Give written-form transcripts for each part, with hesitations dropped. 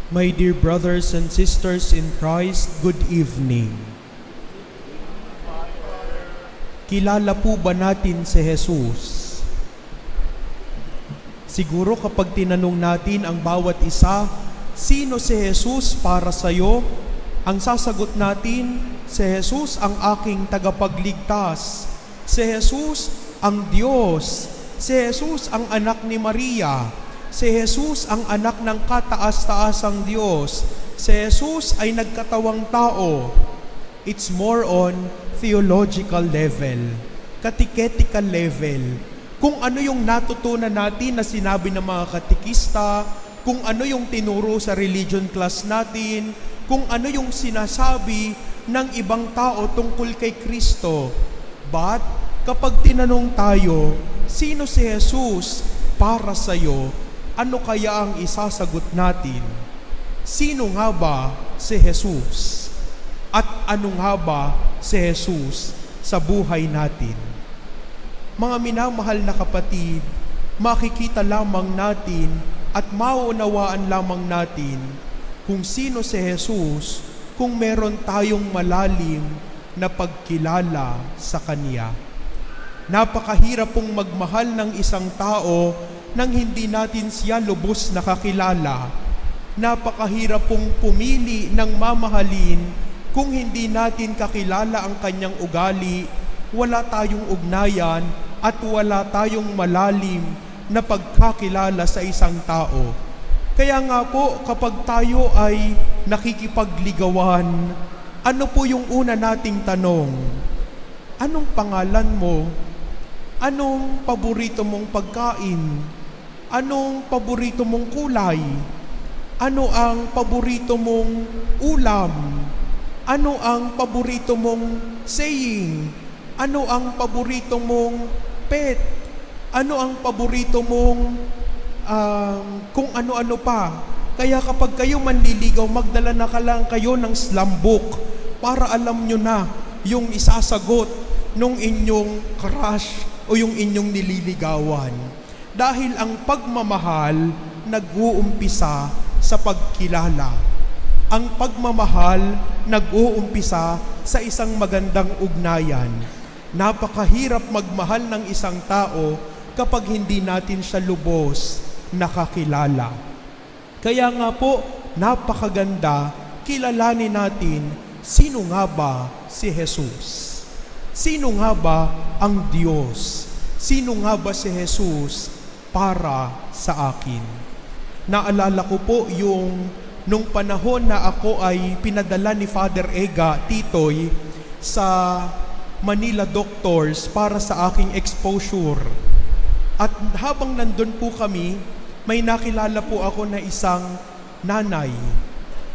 My dear brothers and sisters in Christ, good evening. Kilala po ba natin si Jesus? Siguro kapag tinanong natin ang bawat isa, sino si Jesus para sa'yo? Ang sasagot natin, si Jesus ang aking tagapagligtas. Si Jesus ang Diyos. Si Jesus ang anak ni Maria. Si Jesus ang anak ng kataas-taasang Diyos. Si Jesus ay nagkatawang tao. It's more on theological level, catechetical level. Kung ano yung natutunan natin na sinabi ng mga katekista, kung ano yung tinuro sa religion class natin, kung ano yung sinasabi ng ibang tao tungkol kay Kristo. But kapag tinanong tayo, sino si Jesus para sa'yo? Ano kaya ang isasagot natin? Sino nga ba si Jesus? At ano nga ba si Jesus sa buhay natin? Mga minamahal na kapatid, makikita lamang natin at maunawaan lamang natin kung sino si Jesus kung meron tayong malalim na pagkilala sa Kanya. Napakahirap pong magmahal ng isang tao nang hindi natin siya lubos nakakilala. Napakahirap pong pumili ng mamahalin kung hindi natin kakilala ang kanyang ugali, wala tayong ugnayan at wala tayong malalim na pagkakilala sa isang tao. Kaya nga po, kapag tayo ay nakikipagligawan, ano po yung una nating tanong? Anong pangalan mo? Anong paborito mong pagkain? Anong paborito mong kulay? Ano ang paborito mong ulam? Ano ang paborito mong saying? Ano ang paborito mong pet? Ano ang paborito mong kung ano-ano pa? Kaya kapag kayo manliligaw, magdala na lang kayo ng slam book para alam nyo na yung isasagot nung inyong crush o yung inyong nililigawan. Dahil ang pagmamahal nag-uumpisa sa pagkilala. Ang pagmamahal nag-uumpisa sa isang magandang ugnayan. Napakahirap magmahal ng isang tao kapag hindi natin siya lubos nakakilala. Kaya nga po, napakaganda kilalanin natin sino nga ba si Jesus. Sino nga ba ang Diyos? Sino nga ba si Jesus para sa akin? Naalala ko po yung nung panahon na ako ay pinadala ni Father Ega Titoy sa Manila Doctors para sa aking exposure. At habang nandun po kami, may nakilala po ako na isang nanay.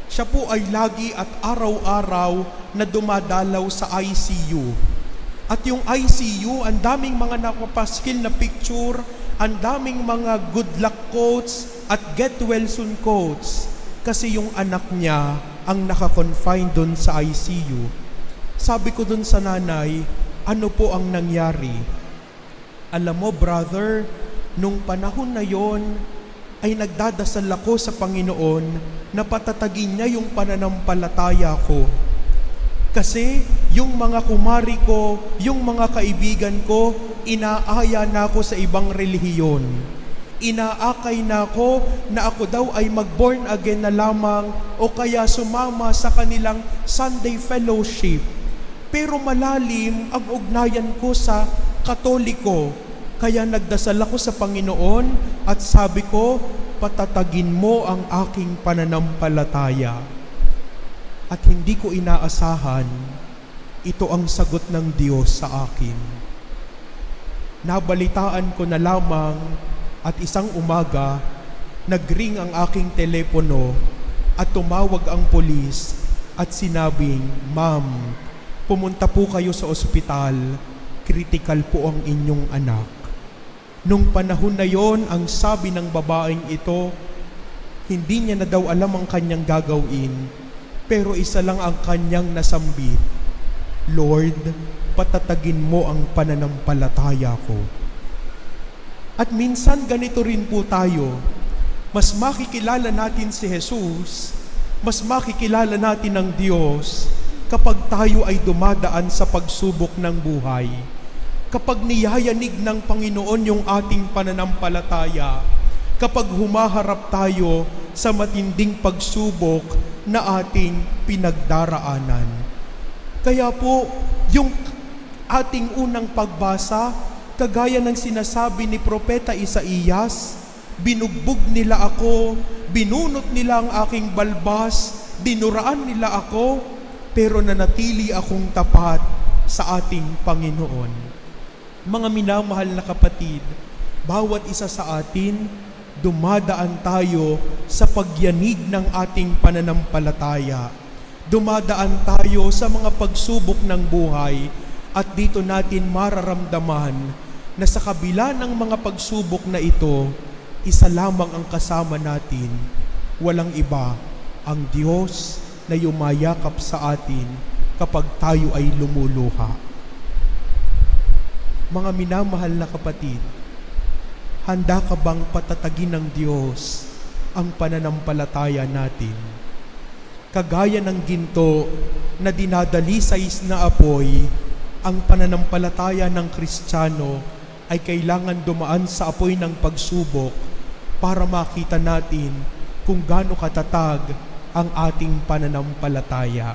Siya po ay lagi at araw-araw na dumadalaw sa ICU. At yung ICU, ang daming mga nakapaskil na picture, ang daming mga good luck quotes at get well soon quotes. Kasi yung anak niya ang nakakonfine doon sa ICU. Sabi ko doon sa nanay, ano po ang nangyari? Alam mo brother, nung panahon na yon ay nagdadasal ako sa Panginoon na patatagin niya yung pananampalataya ko. Kasi yung mga kumari ko, yung mga kaibigan ko, inaaya na ako sa ibang relihiyon. Inaakay na ako na ako daw ay mag-born again na lamang o kaya sumama sa kanilang Sunday fellowship. Pero malalim ang ugnayan ko sa Katoliko. Kaya nagdasal ako sa Panginoon at sabi ko, patatagin mo ang aking pananampalataya. At hindi ko inaasahan, ito ang sagot ng Diyos sa akin. Nabalitaan ko na lamang at isang umaga, nagring ang aking telepono at tumawag ang pulis at sinabing, Ma'am, pumunta po kayo sa ospital, critical po ang inyong anak. Nung panahon na yon, ang sabi ng babaeng ito, hindi niya na daw alam ang kanyang gagawin, pero isa lang ang kanyang nasambit, Lord, patatagin mo ang pananampalataya ko. At minsan ganito rin po tayo. mas makikilala natin si Jesus, mas makikilala natin ang Diyos kapag tayo ay dumadaan sa pagsubok ng buhay. Kapag niyayanig ng Panginoon yung ating pananampalataya, kapag humaharap tayo sa matinding pagsubok na ating pinagdaraanan. Kaya po, yung ating unang pagbasa, kagaya ng sinasabi ni Propeta Isaías, binugbog nila ako, binunot nila ang aking balbas, dinuraan nila ako, pero nanatili akong tapat sa ating Panginoon. Mga minamahal na kapatid, bawat isa sa atin, dumadaan tayo sa pagyanig ng ating pananampalataya. Dumadaan tayo sa mga pagsubok ng buhay at dito natin mararamdaman na sa kabila ng mga pagsubok na ito, isa lamang ang kasama natin, walang iba, ang Diyos na yumayakap sa atin kapag tayo ay lumuluha. Mga minamahal na kapatid, handa ka bang patatagin ng Diyos ang pananampalataya natin? Kagaya ng ginto na dinadalisay na apoy, ang pananampalataya ng Kristiyano ay kailangan dumaan sa apoy ng pagsubok para makita natin kung gaano katatag ang ating pananampalataya.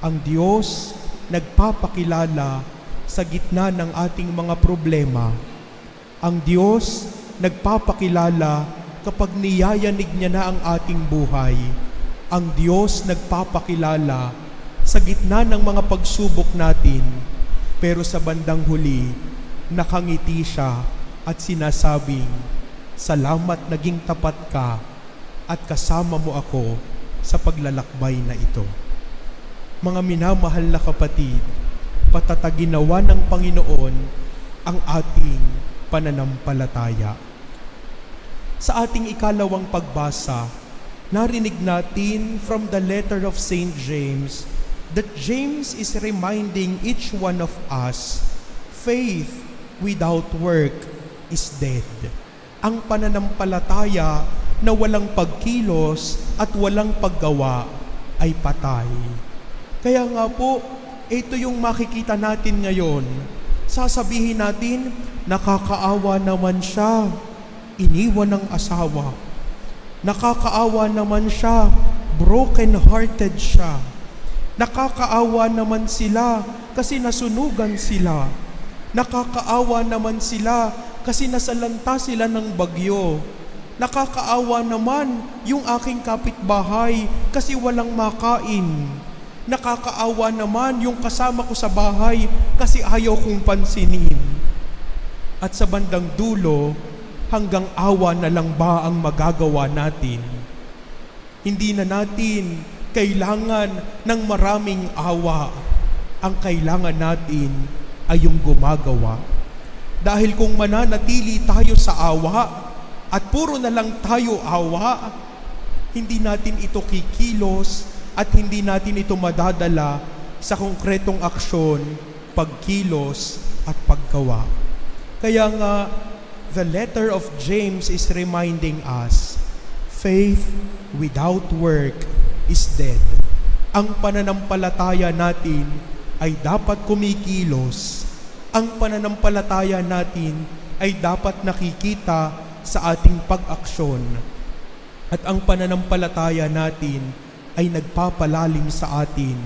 Ang Diyos nagpapakilala sa gitna ng ating mga problema. Ang Diyos nagpapakilala kapag niyayanig niya na ang ating buhay. Ang Diyos nagpapakilala sa gitna ng mga pagsubok natin, pero sa bandang huli, nakangiti siya at sinasabing, "Salamat, naging tapat ka at kasama mo ako sa paglalakbay na ito." Mga minamahal na kapatid, patataginawa ng Panginoon ang ating pananampalataya. Sa ating ikalawang pagbasa, narinig natin from the letter of St. James that James is reminding each one of us, faith without work is dead. Ang pananampalataya na walang pagkilos at walang paggawa ay patay. Kaya nga po, ito yung makikita natin ngayon. Sasabihin natin, nakakaawa naman siya, iniwan ng asawa. Nakakaawa naman siya, broken-hearted siya. Nakakaawa naman sila kasi nasunugan sila. Nakakaawa naman sila kasi nasalanta sila ng bagyo. Nakakaawa naman yung aking kapitbahay kasi walang makain. Nakakaawa naman yung kasama ko sa bahay kasi ayaw kong pansinin. At sa bandang dulo, hanggang awa na lang ba ang magagawa natin? Hindi na natin kailangan ng maraming awa. Ang kailangan natin ay yung gumagawa. Dahil kung mananatili tayo sa awa at puro na lang tayo awa, hindi natin ito kikilos at hindi natin ito madadala sa konkretong aksyon, pagkilos at paggawa. Kaya nga, the letter of James is reminding us, faith without work is dead. Ang pananampalataya natin ay dapat kumikilos. Ang pananampalataya natin ay dapat nakikita sa ating pag-aksyon. At ang pananampalataya natin ay nagpapalalim sa atin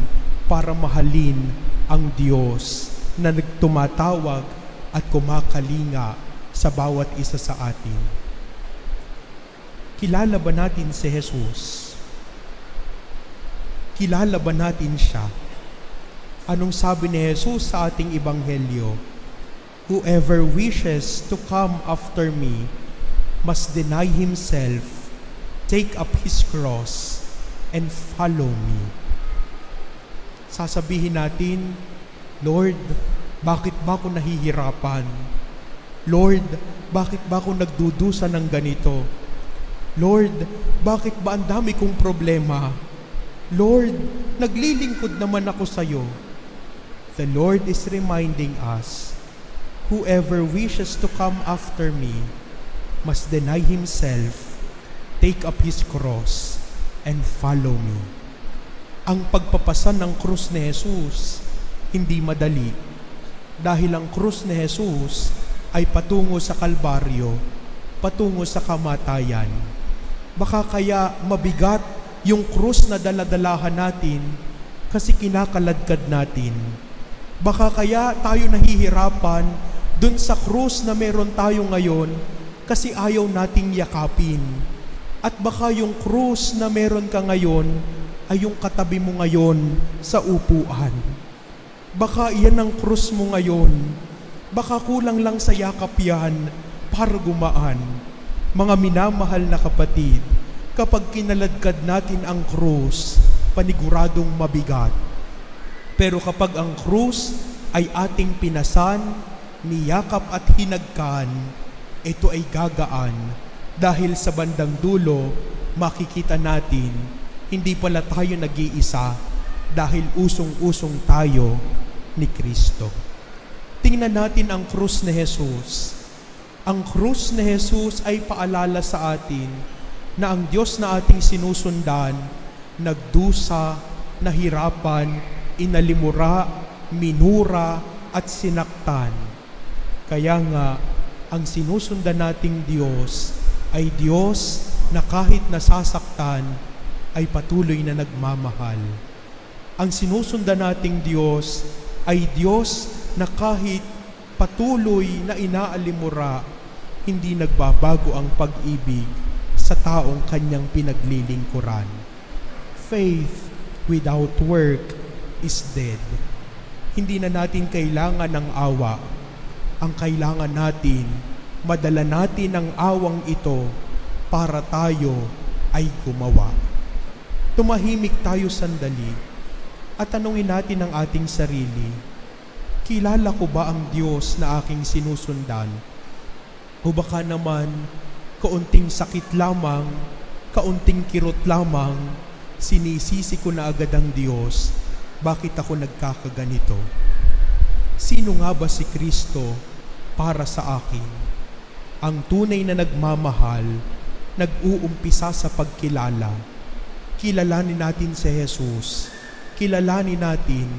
para mahalin ang Diyos na nagtumatawag at kumakalinga sa bawat isa sa atin. Kilala ba natin si Jesus? Kilala ba natin siya? Anong sabi ni Jesus sa ating ebanghelyo? Whoever wishes to come after me must deny himself, take up his cross, and follow me. Sasabihin natin, Lord, bakit ba ako nahihirapan? Lord, bakit ba ako nagdudusa ng ganito? Lord, bakit ba ang dami kong problema? Lord, naglilingkod naman ako sa iyo. The Lord is reminding us, whoever wishes to come after me must deny himself, take up his cross and follow me. Ang pagpapasan ng krus ni Jesus, hindi madali. Dahil ang krus ni Jesus ay patungo sa Kalbaryo, patungo sa kamatayan. Baka kaya mabigat yung krus na daladalahan natin kasi kinakaladkad natin. Baka kaya tayo nahihirapan dun sa krus na meron tayo ngayon kasi ayaw nating yakapin. At baka yung krus na meron ka ngayon ay yung katabi mo ngayon sa upuan. Baka iyan ang krus mo ngayon. Baka kulang lang sa yakap yan para gumaan. Mga minamahal na kapatid, kapag kinaladkad natin ang krus, paniguradong mabigat. Pero kapag ang krus ay ating pinasan, niyakap at hinagkan, ito ay gagaan. Dahil sa bandang dulo, makikita natin, hindi pala tayo nag-iisa dahil usong-usong tayo ni Kristo. Tingnan natin ang krus ni Jesus. Ang krus ni Jesus ay paalala sa atin na ang Diyos na ating sinusundan, nagdusa, nahirapan, inalimura, minura, at sinaktan. Kaya nga, ang sinusundan nating Diyos ay Diyos na kahit nasasaktan, ay patuloy na nagmamahal. Ang sinusundan nating Diyos ay Diyos na kahit patuloy na inaalimura, hindi nagbabago ang pag-ibig sa taong kanyang pinaglilingkuran. Faith without work is dead. Hindi na natin kailangan ng awa. Ang kailangan natin, madala natin ang awang ito para tayo ay gumawa. Tumahimik tayo sandali at tanungin natin ang ating sarili, kilala ko ba ang Diyos na aking sinusundan? O baka naman, kaunting sakit lamang, kaunting kirot lamang, sinisisi ko na agad ang Diyos, bakit ako nagkakaganito? Sino nga ba si Kristo para sa akin? Ang tunay na nagmamahal, nag-uumpisa sa pagkilala. Kilalanin natin si Jesus. Kilalanin natin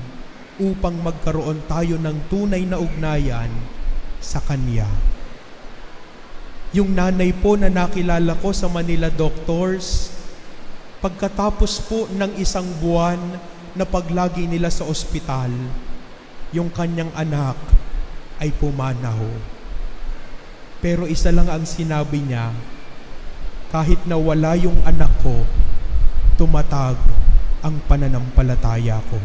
upang magkaroon tayo ng tunay na ugnayan sa Kanya. Yung nanay po na nakilala ko sa Manila Doctors, pagkatapos po ng isang buwan na paglagi nila sa ospital, yung kanyang anak ay pumanaw. Pero isa lang ang sinabi niya, kahit na wala yung anak ko, tumatag ang pananampalataya ko.